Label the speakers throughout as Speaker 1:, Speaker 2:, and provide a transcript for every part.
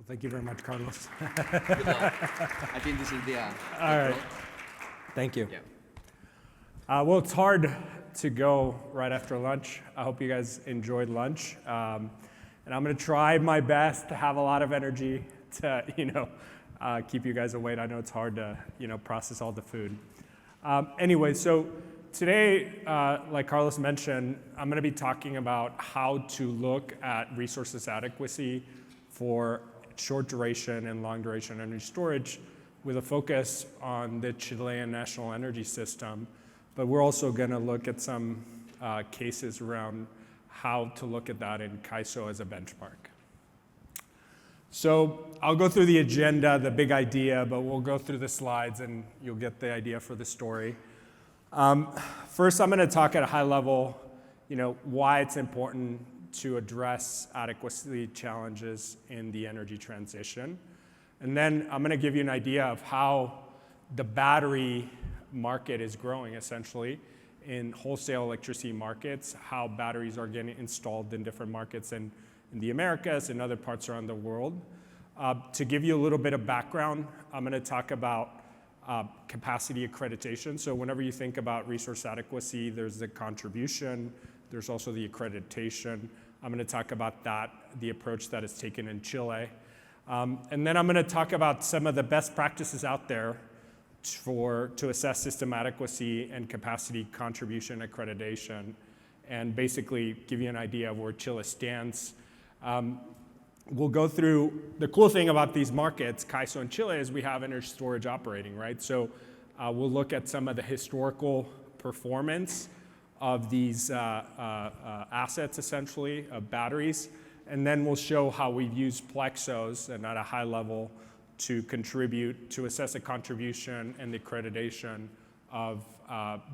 Speaker 1: Well, thank you very much, Carlos.
Speaker 2: Good luck. I think this is the
Speaker 1: All right.
Speaker 2: road.
Speaker 1: Thank you.
Speaker 2: Yeah.
Speaker 1: Well, it's hard to go right after lunch. I hope you guys enjoyed lunch. And I'm going to try my best to have a lot of energy to, keep you guys awake. I know it's hard to, process all the food. Anyway, so today, like Carlos mentioned, I'm going to be talking about how to look at resources adequacy for short duration and long duration energy storage with a focus on the Chilean National Energy System. But we're also going to look at some cases around how to look at that in CAISO as a benchmark. So I'll go through the agenda, the big idea, but we'll go through the slides and you'll get the idea for the story. First, I'm going to talk at a high level, why it's important to address adequacy challenges in the energy transition. And then I'm going to give you an idea of how the battery market is growing, essentially, in wholesale electricity markets, how batteries are getting installed in different markets in the Americas and other parts around the world. To give you a little bit of background, I'm going to talk about capacity accreditation. So whenever you think about resource adequacy, there's the contribution, there's also the accreditation. I'm going to talk about that, the approach that is taken in Chile. And then I'm going to talk about some of the best practices out there to assess system adequacy and capacity contribution accreditation, and basically give you an idea of where Chile stands. We'll go through, the cool thing about these markets, CAISO and Chile, is we have energy storage operating, right? So we'll look at some of the historical performance of these assets, essentially, of batteries. And then we'll show how we've used PLEXOS and at a high level to contribute, to assess the contribution and the accreditation of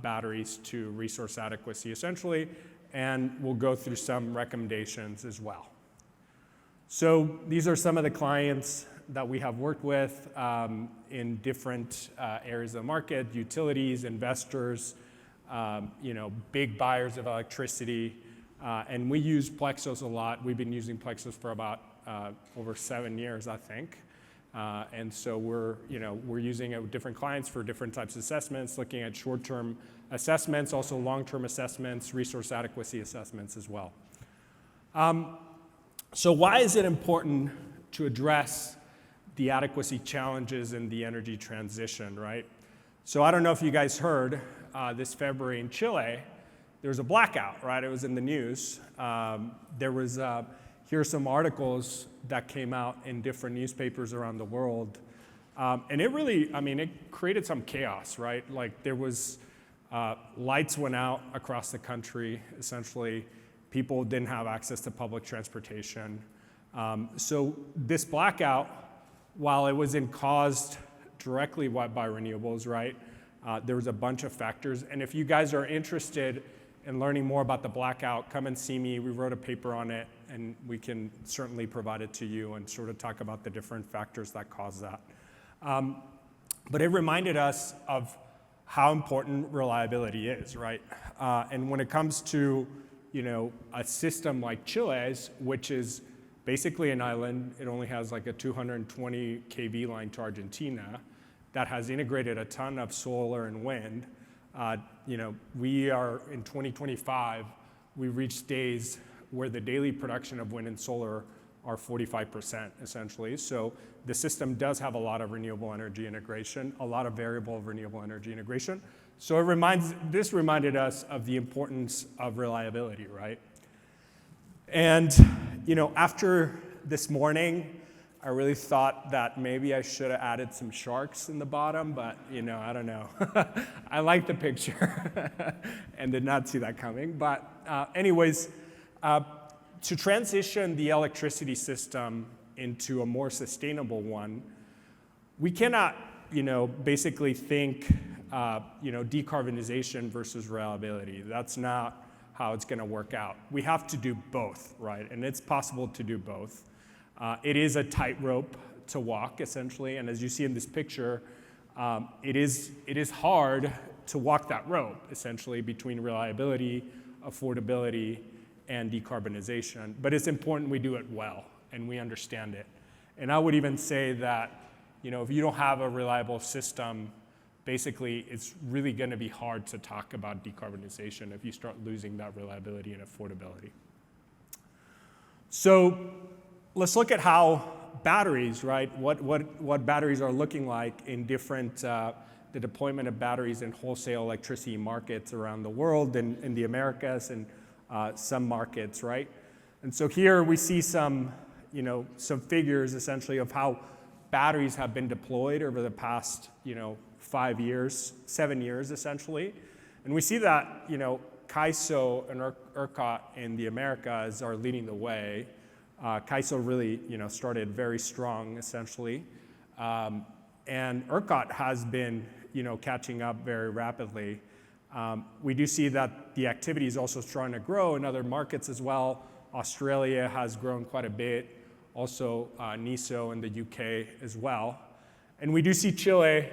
Speaker 1: batteries to resource adequacy, essentially. And we'll go through some recommendations as well. So these are some of the clients that we have worked with in different areas of the market: utilities, investors, big buyers of electricity. And we use PLEXOS a lot. We've been using PLEXOS for about over 7 years, I think. And so we're using it with different clients for different types of assessments, looking at short-term assessments, also long-term assessments, resource adequacy assessments as well. So why is it important to address the adequacy challenges in the energy transition, right? So I don't know if you guys heard, this February in Chile, there was a blackout, right? It was in the news. Here are some articles that came out in different newspapers around the world. And it really, it created some chaos, right? Like there was, lights went out across the country, essentially. People didn't have access to public transportation. So this blackout, while it wasn't caused directly by renewables, right? There was a bunch of factors. And if you guys are interested in learning more about the blackout, come and see me. We wrote a paper on it, and we can certainly provide it to you and sort of talk about the different factors that cause that. But it reminded us of how important reliability is, right? And when it comes to a system like Chile's, which is basically an island, it only has like a 220 kV line to Argentina, that has integrated a ton of solar and wind. We are in 2025, we reached days where the daily production of wind and solar are 45%, essentially. So the system does have a lot of renewable energy integration, a lot of variable renewable energy integration. So this reminded us of the importance of reliability, right? And, after this morning, I really thought that maybe I should have added some sharks in the bottom, but, I don't know. I like the picture and did not see that coming. But anyways, to transition the electricity system into a more sustainable one, we cannot, basically think, decarbonization versus reliability. That's not how it's going to work out. We have to do both, right? And it's possible to do both. It is a tightrope to walk, essentially. And as you see in this picture, it is hard to walk that rope, essentially, between reliability, affordability, and decarbonization. But it's important we do it well and we understand it. And I would even say that, if you don't have a reliable system, basically it's really going to be hard to talk about decarbonization if you start losing that reliability and affordability. So let's look at how batteries, right? What batteries are looking like in different, the deployment of batteries in wholesale electricity markets around the world, in the Americas and some markets, right? And so here we see some figures essentially of how batteries have been deployed over the past, 7 years essentially. And we see that, CAISO and ERCOT in the Americas are leading the way. CAISO really, started very strong essentially. And ERCOT has been, catching up very rapidly. We do see that the activity is also starting to grow in other markets as well. Australia has grown quite a bit, also NISO in the UK as well. And we do see Chile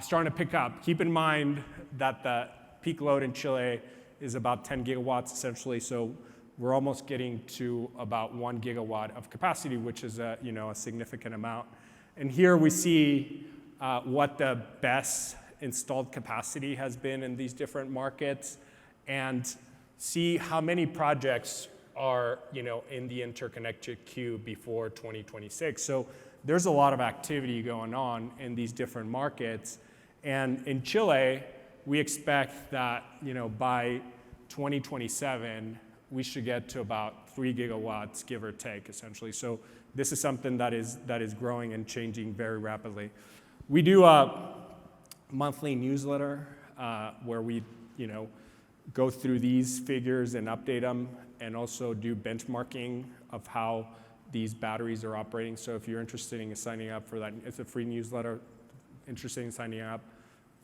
Speaker 1: starting to pick up. Keep in mind that the peak load in Chile is about 10 gigawatts essentially, so we're almost getting to about 1 gigawatt of capacity, which is a significant amount. And here we see what the best installed capacity has been in these different markets, and see how many projects are in the interconnected queue before 2026. So there's a lot of activity going on in these different markets. And in Chile, we expect that by 2027, we should get to about 3 gigawatts, give or take, essentially. So this is something that is growing and changing very rapidly. We do a monthly newsletter where we go through these figures and update them, and also do benchmarking of how these batteries are operating. So if you're interested in signing up for that, it's a free newsletter, interested in signing up,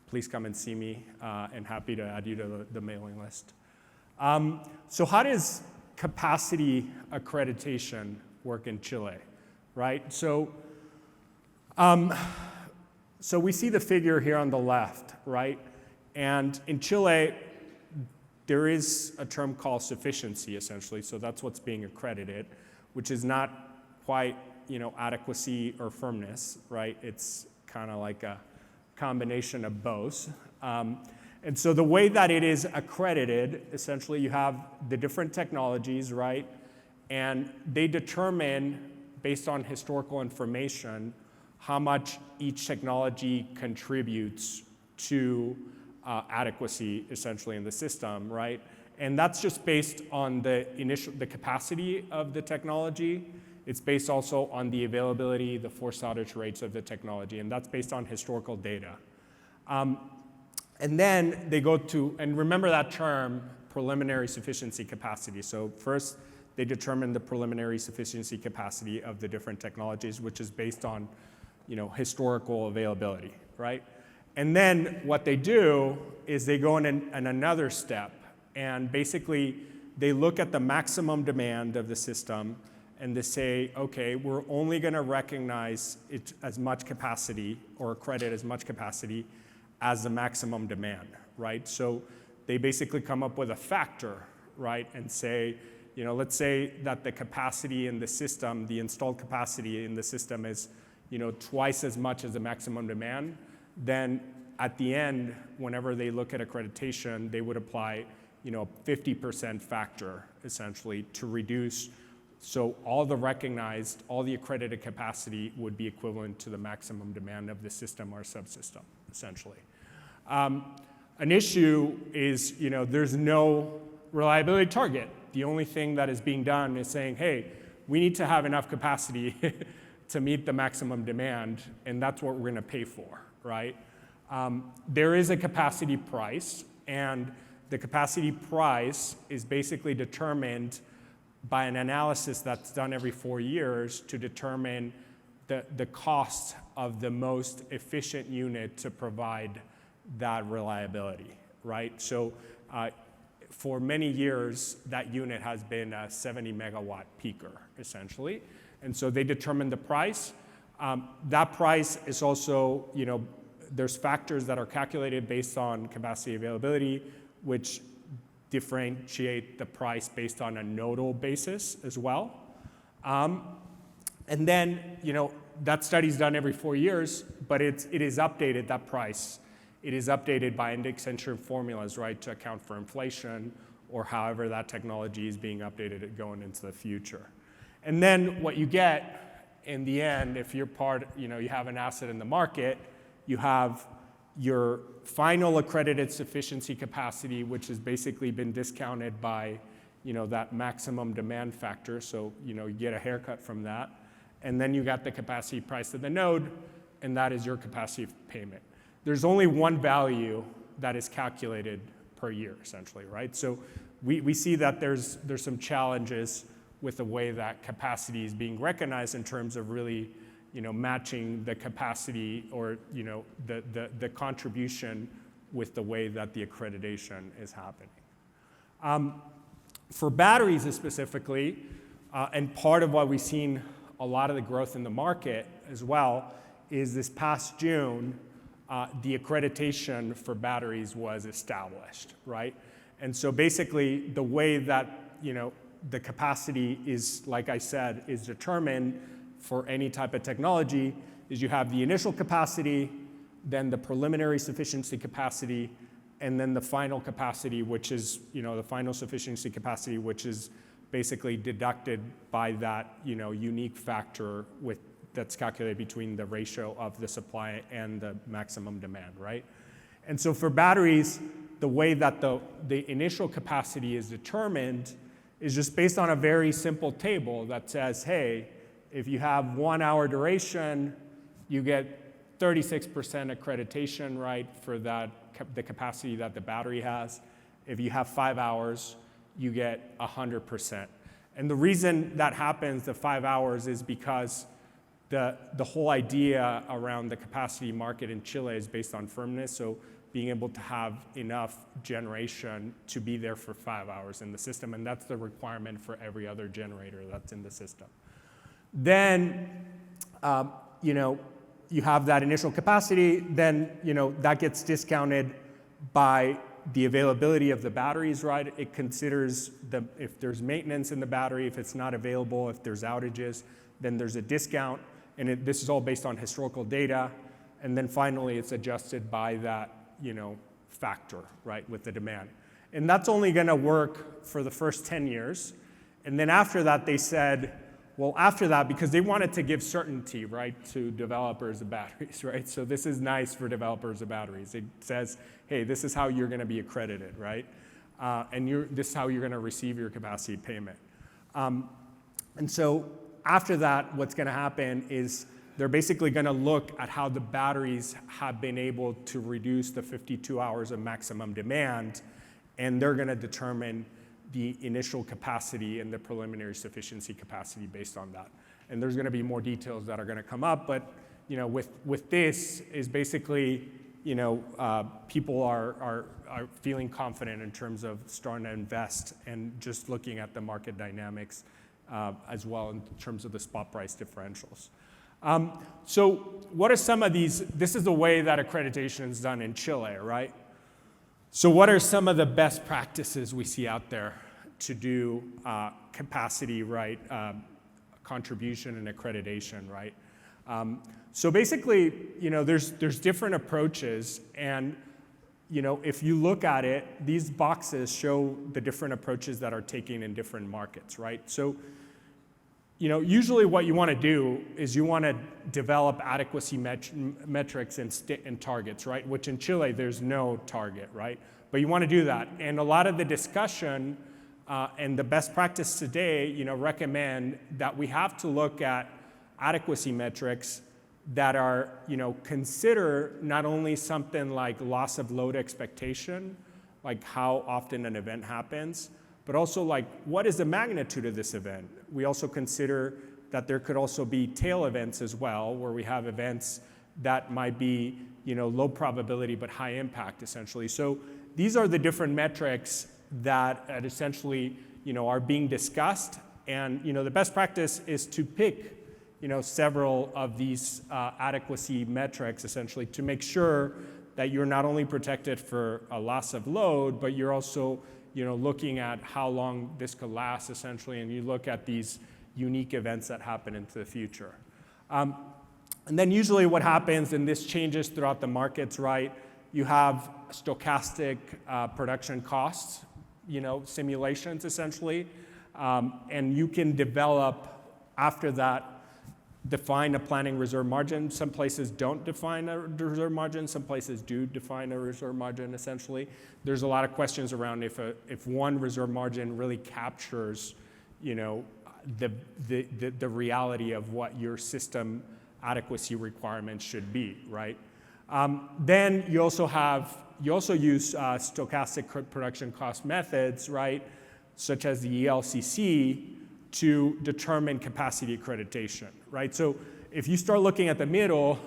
Speaker 1: please come and see me, and happy to add you to the mailing list. So how does capacity accreditation work in Chile, right? So we see the figure here on the left, right? And in Chile, there is a term called sufficiency, essentially. So that's what's being accredited, which is not quite, adequacy or firmness, right? It's kind of like a combination of both. And so the way that it is accredited, essentially, you have the different technologies, right? And they determine, based on historical information, how much each technology contributes to adequacy, essentially, in the system, right? And that's just based on the capacity of the technology. It's based also on the availability, the forced outage rates of the technology, and that's based on historical data. And then they go to, and remember that term, preliminary sufficiency capacity. So first, they determine the preliminary sufficiency capacity of the different technologies, which is based on, historical availability, right? And then what they do is they go in another step, and basically they look at the maximum demand of the system, and they say, okay, we're only going to recognize it as much capacity or accredit as much capacity as the maximum demand, right? So they basically come up with a factor, right, and say, let's say that the capacity in the system, the installed capacity in the system is, twice as much as the maximum demand. Then at the end, whenever they look at accreditation, they would apply, 50% factor, essentially, to reduce. So all the accredited capacity would be equivalent to the maximum demand of the system or subsystem, essentially. An issue is, there's no reliability target. The only thing that is being done is saying, hey, we need to have enough capacity to meet the maximum demand, and that's what we're going to pay for, right? There is a capacity price, and the capacity price is basically determined by an analysis that's done every 4 years to determine the cost of the most efficient unit to provide that reliability, right? So for many years, that unit has been a 70 megawatt peaker, essentially. And so they determine the price. That price is also, there's factors that are calculated based on capacity availability, which differentiate the price based on a nodal basis as well. And And then, that study's done every 4 years, but it is updated, that price. It is updated by index-entry formulas, right, to account for inflation or however that technology is being updated going into the future. And then what you get in the end, if you're you have an asset in the market, you have your final accredited sufficiency capacity, which has basically been discounted by, that maximum demand factor. So, you get a haircut from that. And then you got the capacity price of the node, and that is your capacity payment. There's only one value that is calculated per year, essentially, right? So we see that there's some challenges with the way that capacity is being recognized in terms of really, matching the capacity or, the contribution with the way that the accreditation is happening. For batteries specifically, and part of what we've seen a lot of the growth in the market as well is this past June, the accreditation for batteries was established, right? And so basically the way that, the capacity is, like I said, is determined for any type of technology is you have the initial capacity, then the preliminary sufficiency capacity, and then the final capacity, which is, the final sufficiency capacity, which is basically deducted by that, unique factor that's calculated between the ratio of the supply and the maximum demand, right? And so for batteries, the way that the initial capacity is determined is just based on a very simple table that says, hey, if you have 1 hour duration, you get 36% accreditation, right, for the capacity that the battery has. If you have 5 hours, you get 100%. And the reason that happens, the 5 hours, is because the whole idea around the capacity market in Chile is based on firmness, so being able to have enough generation to be there for 5 hours in the system, and that's the requirement for every other generator that's in the system. Then, you have that initial capacity, then, that gets discounted by the availability of the batteries, right? It considers if there's maintenance in the battery, if it's not available, if there's outages, then there's a discount, and this is all based on historical data, and then finally it's adjusted by that, factor, right, with the demand. And that's only gonna work for the first 10 years, and then after that they said, well, after that, because they wanted to give certainty, right, to developers of batteries, right? So this is nice for developers of batteries. It says, hey, this is how you're going to be accredited, right? And this is how you're going to receive your capacity payment. And so after that, what's going to happen is they're basically going to look at how the batteries have been able to reduce the 52 hours of maximum demand, and they're going to determine the initial capacity and the preliminary sufficiency capacity based on that. And there's going to be more details that are going to come up, but with this is basically people are feeling confident in terms of starting to invest and just looking at the market dynamics as well in terms of the spot price differentials. So what are some of these? This is the way that accreditation is done in Chile, right? So what are some of the best practices we see out there to do capacity, right, contribution and accreditation, right? So basically, there's different approaches, and if you look at it, these boxes show the different approaches that are taken in different markets, right? So usually what you want to do is you want to develop adequacy metrics and targets, right? Which in Chile, there's no target, right? But you want to do that. And a lot of the discussion and the best practice today, recommend that we have to look at adequacy metrics that are, consider not only something like loss of load expectation, like how often an event happens, but also like what is the magnitude of this event? We also consider that there could also be tail events as well, where we have events that might be low probability but high impact essentially. So these are the different metrics that essentially are being discussed, and the best practice is to pick several of these adequacy metrics essentially to make sure that you're not only protected for a loss of load, but you're also looking at how long this could last essentially, and you look at these unique events that happen into the future. And then usually what happens, and this changes throughout the markets, right? You have stochastic production costs, simulations essentially, and you can develop after that, define a planning reserve margin. Some places don't define a reserve margin. Some places do define a reserve margin, essentially. There's a lot of questions around if one reserve margin really captures, the reality of what your system adequacy requirements should be, right? Then you also use stochastic production cost methods, right, such as the ELCC, to determine capacity accreditation, right? So if you start looking at the middle,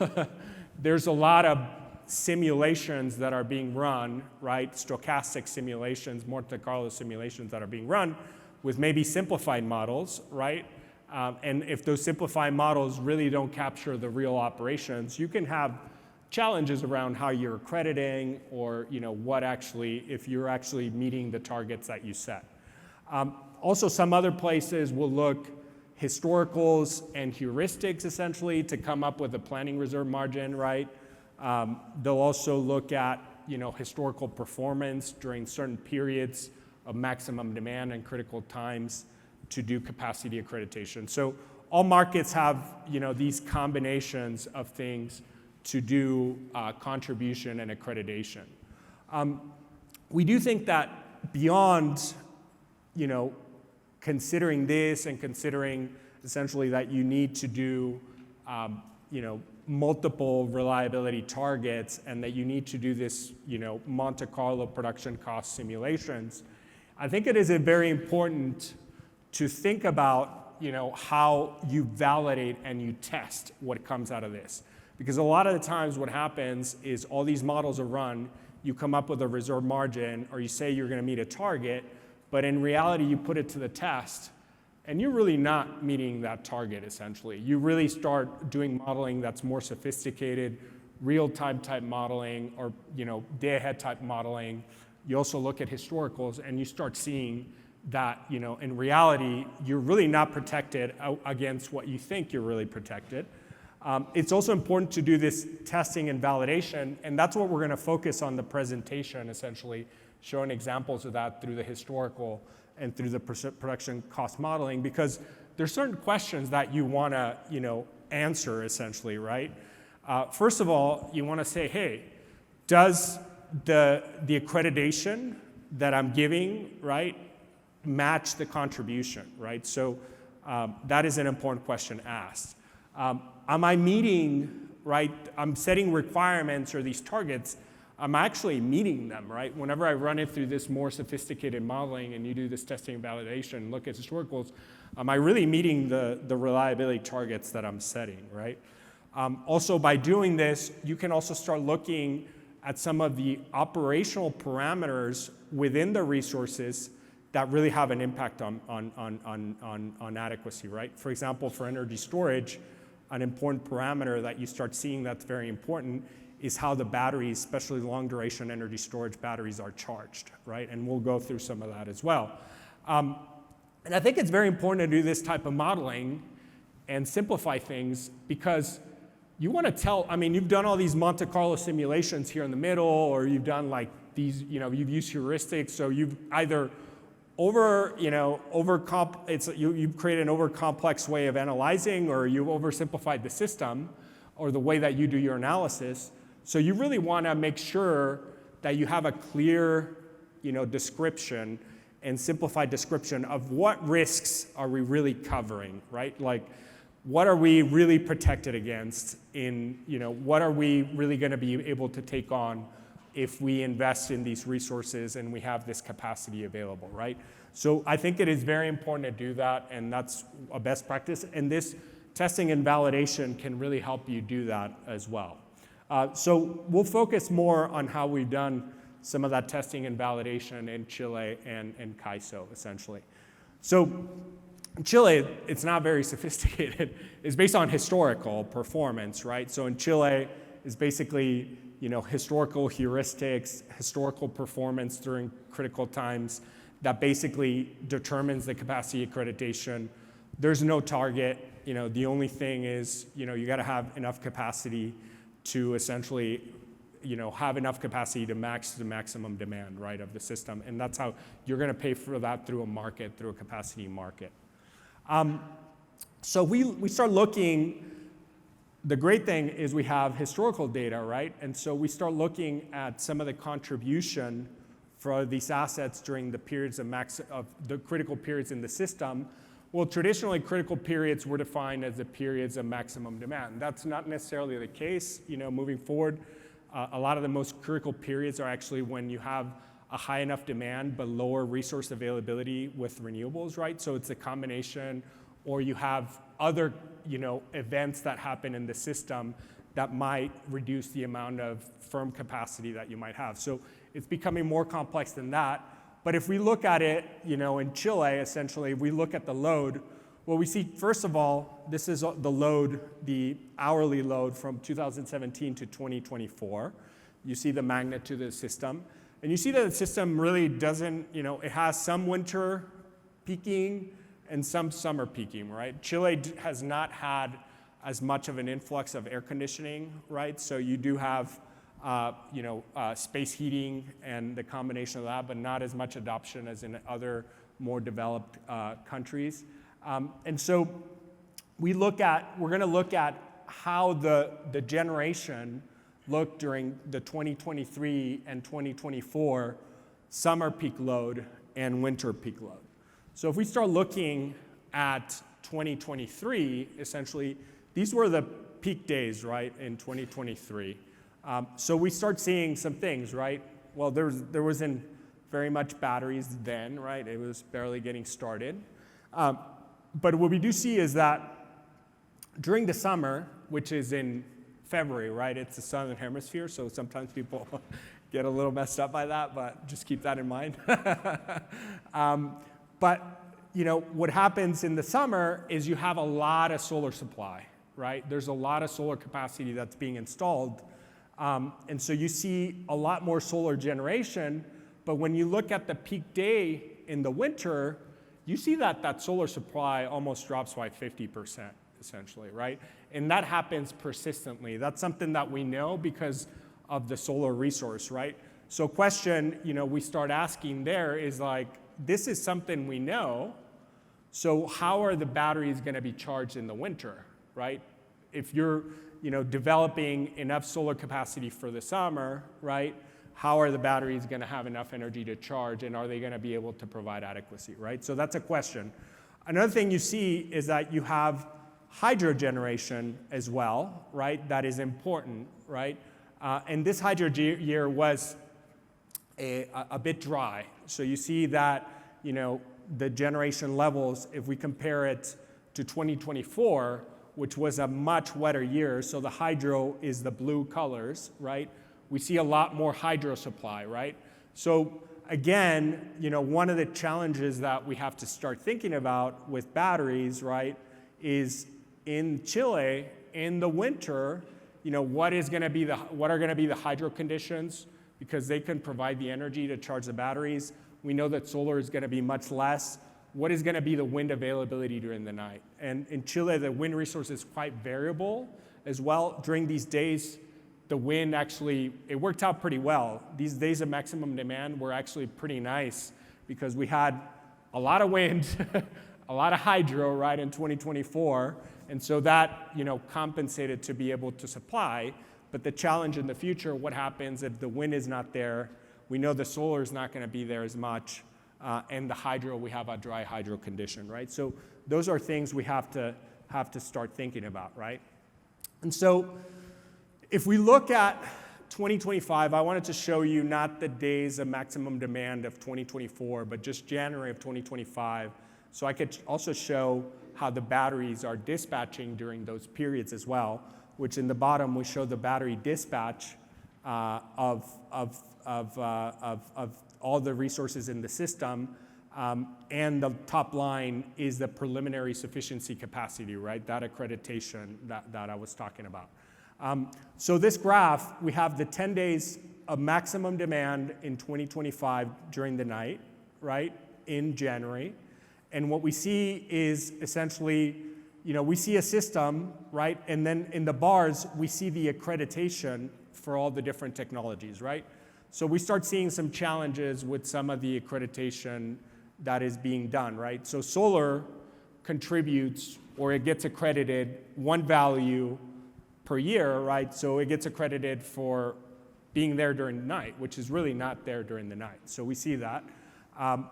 Speaker 1: there's a lot of simulations that are being run, right? Stochastic simulations, Monte Carlo simulations that are being run with maybe simplified models, right? And if those simplified models really don't capture the real operations, you can have challenges around how you're accrediting or if you're actually meeting the targets that you set. Also, some other places will look historicals and heuristics essentially to come up with a planning reserve margin, right? They'll also look at historical performance during certain periods of maximum demand and critical times to do capacity accreditation. So all markets have these combinations of things to do contribution and accreditation. We do think that beyond considering this and considering essentially that you need to do multiple reliability targets and that you need to do this Monte Carlo production cost simulations, I think it is very important to think about how you validate and you test what comes out of this. Because a lot of the times what happens is all these models are run, you come up with a reserve margin, or you say you're going to meet a target, but in reality you put it to the test, and you're really not meeting that target essentially. You really start doing modeling that's more sophisticated, real-time type modeling, or day-ahead type modeling. You also look at historicals, and you start seeing that in reality you're really not protected against what you think you're really protected. It's also important to do this testing and validation, and that's what we're going to focus on the presentation, essentially, showing examples of that through the historical and through the production cost modeling, because there's certain questions that you want to answer, essentially, right? First of all, you want to say, hey, does the accreditation that I'm giving, right, match the contribution, right? So that is an important question asked. Am I meeting, right, I'm setting requirements or these targets, I'm actually meeting them, right? Whenever I run it through this more sophisticated modeling and you do this testing and validation, look at historicals, am I really meeting the reliability targets that I'm setting, right? Also, by doing this, you can also start looking at some of the operational parameters within the resources that really have an impact on adequacy, right? For example, for energy storage, an important parameter that you start seeing that's very important is how the batteries, especially long duration energy storage batteries, are charged, right? And we'll go through some of that as well. And I think it's very important to do this type of modeling and simplify things, because you want to tell, you've done all these Monte Carlo simulations here in the middle, or you've done like these, you've used heuristics, so you've either you've created an over-complex way of analyzing, or you've oversimplified the system or the way that you do your analysis. So you really want to make sure that you have a clear, description and simplified description of what risks are we really covering, right? Like, what are we really protected against what are we really going to be able to take on if we invest in these resources and we have this capacity available, right? So I think it is very important to do that, and that's a best practice. And this testing and validation can really help you do that as well. So we'll focus more on how we've done some of that testing and validation in Chile and CAISO, essentially. So in Chile, it's not very sophisticated. It's based on historical performance, right? So in Chile, it's basically historical heuristics, historical performance during critical times that basically determines the capacity accreditation there's no target. The only thing is, you got to have enough capacity to essentially, have enough capacity to match the maximum demand, right, of the system. And that's how you're going to pay for that through a market, through a capacity market. So we start looking. The great thing is we have historical data, right? And so we start looking at some of the contribution for these assets during the periods of the critical periods in the system. Well, traditionally, critical periods were defined as the periods of maximum demand. That's not necessarily the case. Moving forward, a lot of the most critical periods are actually when you have a high enough demand but lower resource availability with renewables, right? So it's a combination, or you have other, events that happen in the system that might reduce the amount of firm capacity that you might have. So it's becoming more complex than that. But if we look at it, in Chile, essentially, we look at the load. Well, we see, first of all, this is the load, the hourly load from 2017 to 2024. You see the magnitude of the system. And you see that the system really doesn't, it has some winter peaking and some summer peaking, right? Chile has not had as much of an influx of air conditioning, right? So you do have space heating and the combination of that, but not as much adoption as in other more developed countries. And so we're going to look at how the generation looked during the 2023 and 2024 summer peak load and winter peak load. So if we start looking at 2023, essentially, these were the peak days, right, in 2023. So we start seeing some things, right? Well, there wasn't very much batteries then, right? It was barely getting started. But what we do see is that during the summer, which is in February, right? It's the southern hemisphere, so sometimes people get a little messed up by that, but just keep that in mind. But what happens in the summer is you have a lot of solar supply, right? There's a lot of solar capacity that's being installed. And so you see a lot more solar generation, but when you look at the peak day in the winter, you see that solar supply almost drops by 50%, essentially, right? And that happens persistently. That's something that we know because of the solar resource, right? So question, we start asking there is like, this is something we know, so how are the batteries going to be charged in the winter, right? If you're developing enough solar capacity for the summer, right, how are the batteries going to have enough energy to charge, and are they going to be able to provide adequacy, right? So that's a question. Another thing you see is that you have hydro generation as well, right? That is important, right? And this hydro year was a bit dry. So you see that, the generation levels, if we compare it to 2024, which was a much wetter year, so the hydro is the blue colors, right? We see a lot more hydro supply, right? So again, one of the challenges that we have to start thinking about with batteries, right, is in Chile, in the winter, what are going to be the hydro conditions, because they can provide the energy to charge the batteries. We know that solar is going to be much less. What is going to be the wind availability during the night? And in Chile, the wind resource is quite variable as well. During these days, the wind actually, it worked out pretty well. These days of maximum demand were actually pretty nice because we had a lot of wind, a lot of hydro, right, in 2024. And so that, compensated to be able to supply. But the challenge in the future, what happens if the wind is not there? We know the solar is not going to be there as much. And the hydro, we have a dry hydro condition, right? So those are things we have to start thinking about, right? And so if we look at 2025, I wanted to show you not the days of maximum demand of 2024, but just January of 2025. So I could also show how the batteries are dispatching during those periods as well, which in the bottom we show the battery dispatch of all the resources in the system, and the top line is the preliminary sufficiency capacity, right? That accreditation that I was talking about. So this graph, we have the 10 days of maximum demand in 2025 during the night, right, in January. And what we see is essentially, we see a system, right? And then in the bars, we see the accreditation for all the different technologies, right? So we start seeing some challenges with some of the accreditation that is being done, right? So solar contributes, or it gets accredited one value per year, right? So it gets accredited for being there during the night, which is really not there during the night. So we see that.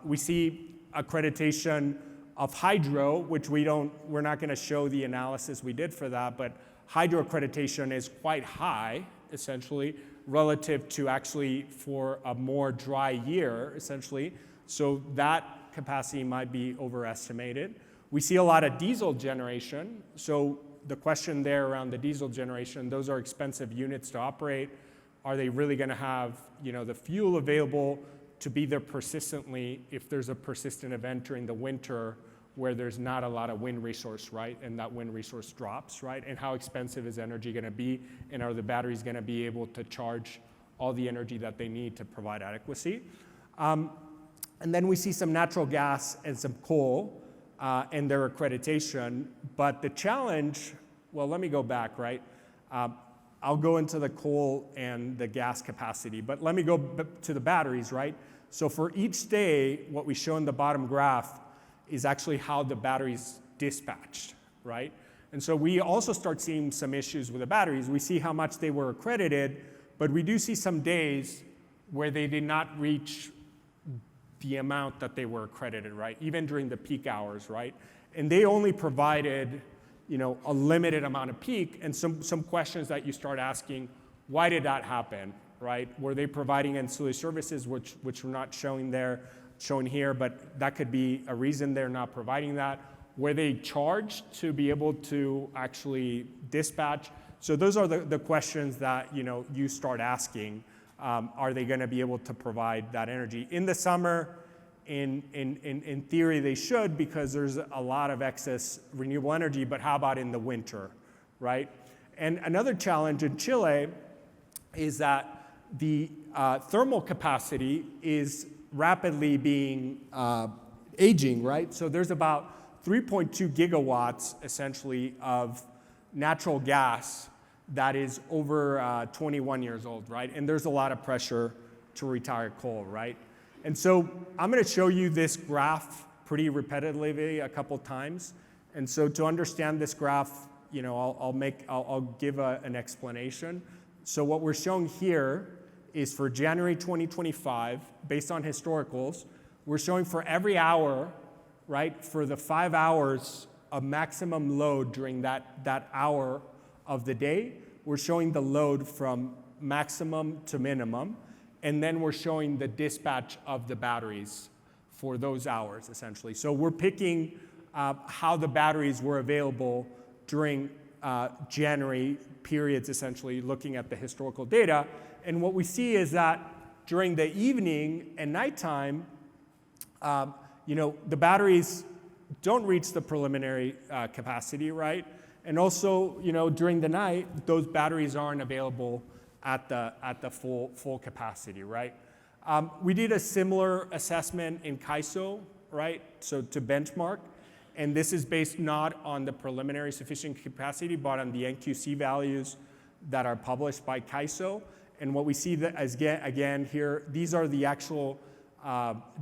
Speaker 1: We see accreditation of hydro, which we're not going to show the analysis we did for that, but hydro accreditation is quite high, essentially, relative to actually for a more dry year, essentially. So that capacity might be overestimated. We see a lot of diesel generation. So the question there around the diesel generation, those are expensive units to operate. Are they really going to have the fuel available to be there persistently if there's a persistent event during the winter where there's not a lot of wind resource, right? And that wind resource drops, right? And how expensive is energy going to be? And are the batteries going to be able to charge all the energy that they need to provide adequacy? And then we see some natural gas and some coal and their accreditation. But the challenge, well, let me go back, right? I'll go into the coal and the gas capacity, but let me go to the batteries, right? So for each day, what we show in the bottom graph is actually how the batteries dispatched, right? And so we also start seeing some issues with the batteries. We see how much they were accredited, but we do see some days where they did not reach the amount that they were accredited, right? Even during the peak hours, right? And they only provided, a limited amount of peak, and some questions that you start asking, why did that happen, right? Were they providing ancillary services, which we're not shown here, but that could be a reason they're not providing that. Were they charged to be able to actually dispatch? So those are the questions that you start asking. Are they going to be able to provide that energy? In the summer, in theory, they should, because there's a lot of excess renewable energy, but how about in the winter, right? And another challenge in Chile is that the thermal capacity is rapidly being aging, right? So there's about 3.2 gigawatts, essentially, of natural gas that is over 21 years old, right? And there's a lot of pressure to retire coal, right? And so I'm going to show you this graph pretty repetitively a couple times. And so to understand this graph, I'll give an explanation. So what we're showing here is for January 2025, based on historicals, we're showing for every hour, right, for the 5 hours of maximum load during that hour of the day, we're showing the load from maximum to minimum, and then we're showing the dispatch of the batteries for those hours, essentially. So we're picking how the batteries were available during January periods, essentially, looking at the historical data. And what we see is that during the evening and nighttime, the batteries don't reach the preliminary capacity, right? And also, during the night, those batteries aren't available at the full capacity, right? We did a similar assessment in CAISO, right? So to benchmark, and this is based not on the preliminary sufficient capacity, but on the NQC values that are published by CAISO. And what we see that again here, these are the actual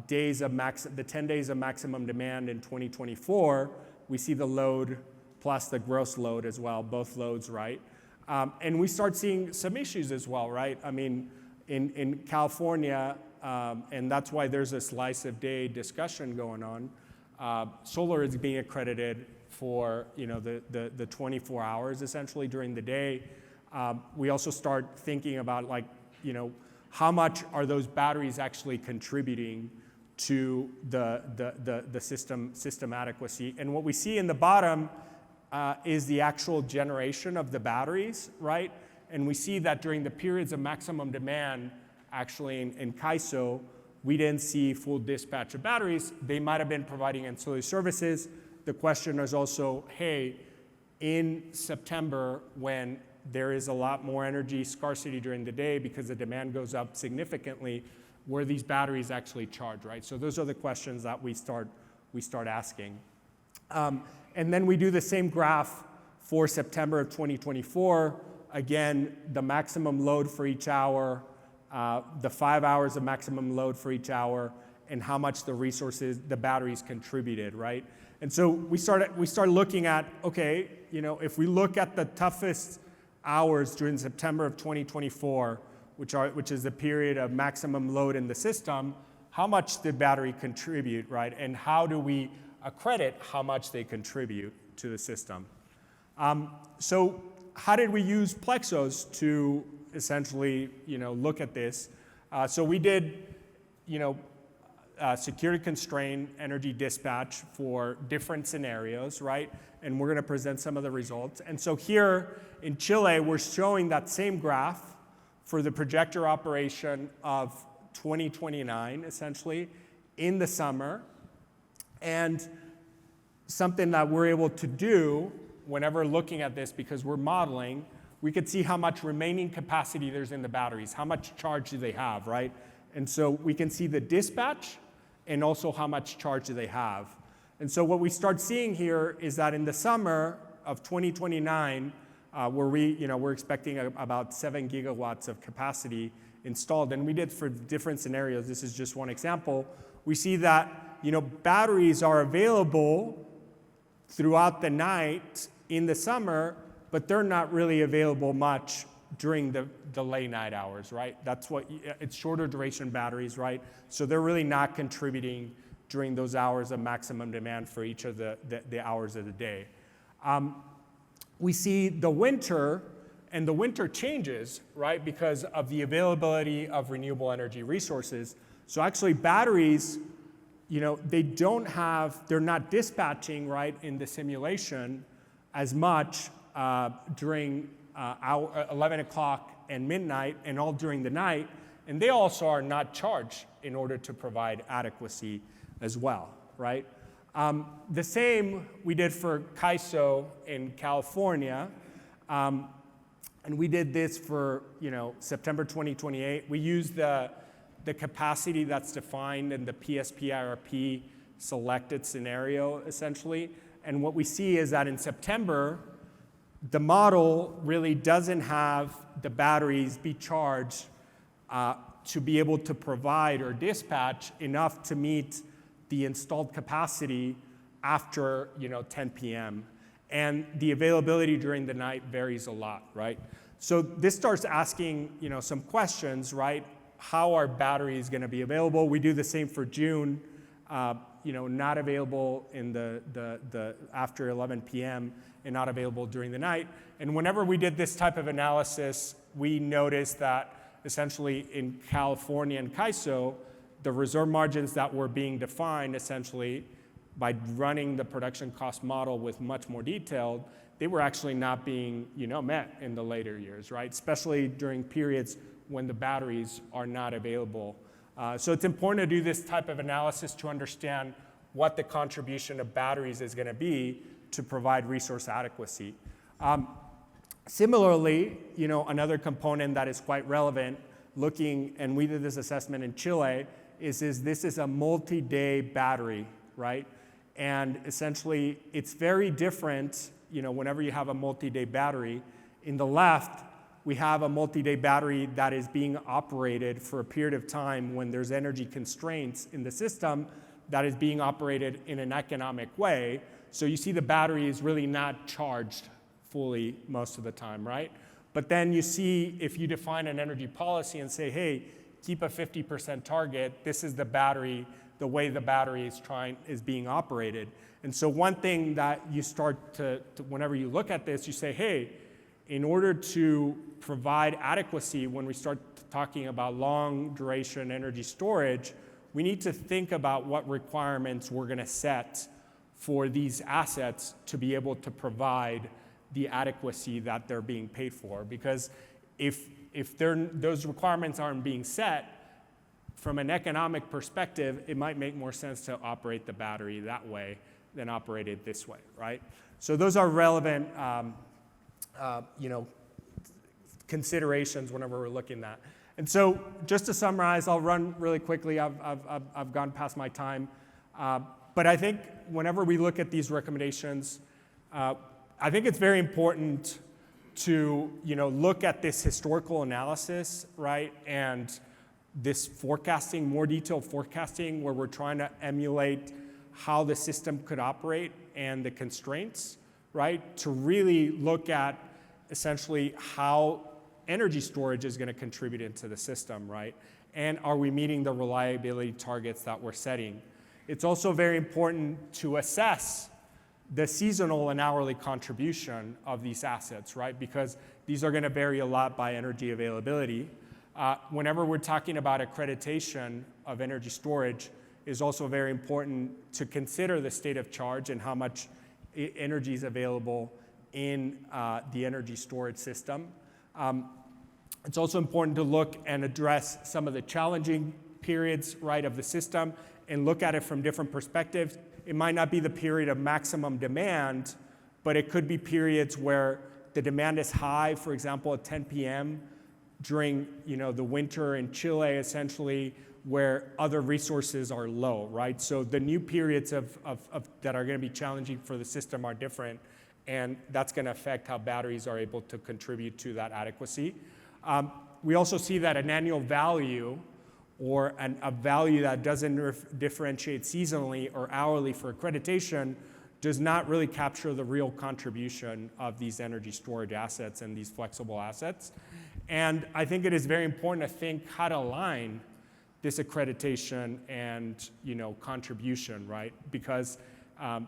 Speaker 1: days of the 10 days of maximum demand in 2024. We see the load plus the gross load as well, both loads, right? And we start seeing some issues as well, right? I mean, in California, and that's why there's a slice of day discussion going on. Solar is being accredited for the 24 hours essentially during the day. We also start thinking about how much are those batteries actually contributing to the system adequacy. And what we see in the bottom is the actual generation of the batteries, right? And we see that during the periods of maximum demand, actually in CAISO, we didn't see full dispatch of batteries. They might have been providing ancillary services. The question is also, hey, in September, when there is a lot more energy scarcity during the day because the demand goes up significantly, were these batteries actually charged, right? So those are the questions that we start we start asking. And then we do the same graph for September of 2024. Again, the maximum load for each hour, the 5 hours of maximum load for each hour, and how much the resources, the batteries contributed, right? And so we start looking at, okay, if we look at the toughest hours during September of 2024, which is the period of maximum load in the system, how much did battery contribute, right? And how do we accredit how much they contribute to the system? So how did we use PLEXOS to essentially, look at this? So we did, security constrained energy dispatch for different scenarios, right? And we're going to present some of the results. And so here in Chile, we're showing that same graph for the projector operation of 2029, essentially, in the summer. And something that we're able to do whenever looking at this, because we're modeling, we could see how much remaining capacity there's in the batteries, how much charge do they have, right? And so we can see the dispatch and also how much charge do they have. And so what we start seeing here is that in the summer of 2029, where we're expecting about 7 gigawatts of capacity installed, and we did for different scenarios, this is just one example, we see that batteries are available throughout the night in the summer, but they're not really available much during the late night hours, right? That's it's shorter duration batteries, right? So they're really not contributing during those hours of maximum demand for each of the hours of the day. We see the winter, and the winter changes, right, because of the availability of renewable energy resources. So actually batteries, they're not dispatching, right, in the simulation as much during 11 o'clock and midnight and all during the night, and they also are not charged in order to provide adequacy as well, right? The same we did for CAISO in California, and we did this for September 2028. We used the capacity that's defined in the PSP-IRP selected scenario, essentially. And what we see is that in September, the model really doesn't have the batteries be charged to be able to provide or dispatch enough to meet the installed capacity after 10 p.m. And the availability during the night varies a lot, right? So this starts asking some questions, right? How are batteries going to be available? We do the same for June, not available in the after 11 p.m. and not available during the night. And whenever we did this type of analysis, we noticed that essentially in California and CAISO, the reserve margins that were being defined essentially by running the production cost model with much more detail, they were actually not being met in the later years, right? Especially during periods when the batteries are not available. So it's important to do this type of analysis to understand what the contribution of batteries is going to be to provide resource adequacy. Similarly, another component that is quite relevant, and we did this assessment in Chile, is this is a multi-day battery, right? And essentially, it's very different, whenever you have a multi-day battery. In the left, we have a multi-day battery that is being operated for a period of time when there's energy constraints in the system that is being operated in an economic way. So you see the battery is really not charged fully most of the time, right? But then you see if you define an energy policy and say, hey, keep a 50% target, this is the battery, the way the battery is being operated. And so one thing that you start to whenever you look at this, you say, hey, in order to provide adequacy when we start talking about long duration energy storage, we need to think about what requirements we're going to set for these assets to be able to provide the adequacy that they're being paid for. Because if those requirements aren't being set, from an economic perspective, it might make more sense to operate the battery that way than operate it this way, right? So those are relevant considerations whenever we're looking at. And so just to summarize, I'll run really quickly. I've gone past my time. But I think whenever we look at these recommendations, I think it's very important to look at this historical analysis, right, and this forecasting, more detailed forecasting, where we're trying to emulate how the system could operate and the constraints, right, to really look at essentially how energy storage is going to contribute into the system, right, and are we meeting the reliability targets that we're setting. It's also very important to assess the seasonal and hourly contribution of these assets, right, because these are going to vary a lot by energy availability. Whenever we're talking about accreditation of energy storage, is also very important to consider the state of charge and how much energy is available in the energy storage system. It's also important to look and address some of the challenging periods, right, of the system and look at it from different perspectives. It might not be the period of maximum demand, but it could be periods where the demand is high, for example, at 10 p.m. during the winter in Chile, essentially, where other resources are low, right? So the new periods that are going to be challenging for the system are different, and that's going to affect how batteries are able to contribute to that adequacy. We also see that an annual value or a value that doesn't differentiate seasonally or hourly for accreditation does not really capture the real contribution of these energy storage assets and these flexible assets. And I think it is very important to think how to align this accreditation and contribution, right? Because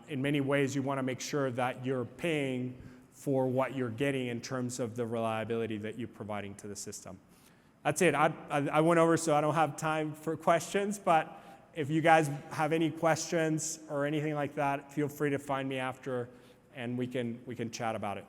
Speaker 1: in many ways you want to make sure that you're paying for what you're getting in terms of the reliability that you're providing to the system. That's it. I went over, so I don't have time for questions, but if you guys have any questions or anything like that, feel free to find me after, and we can chat about it.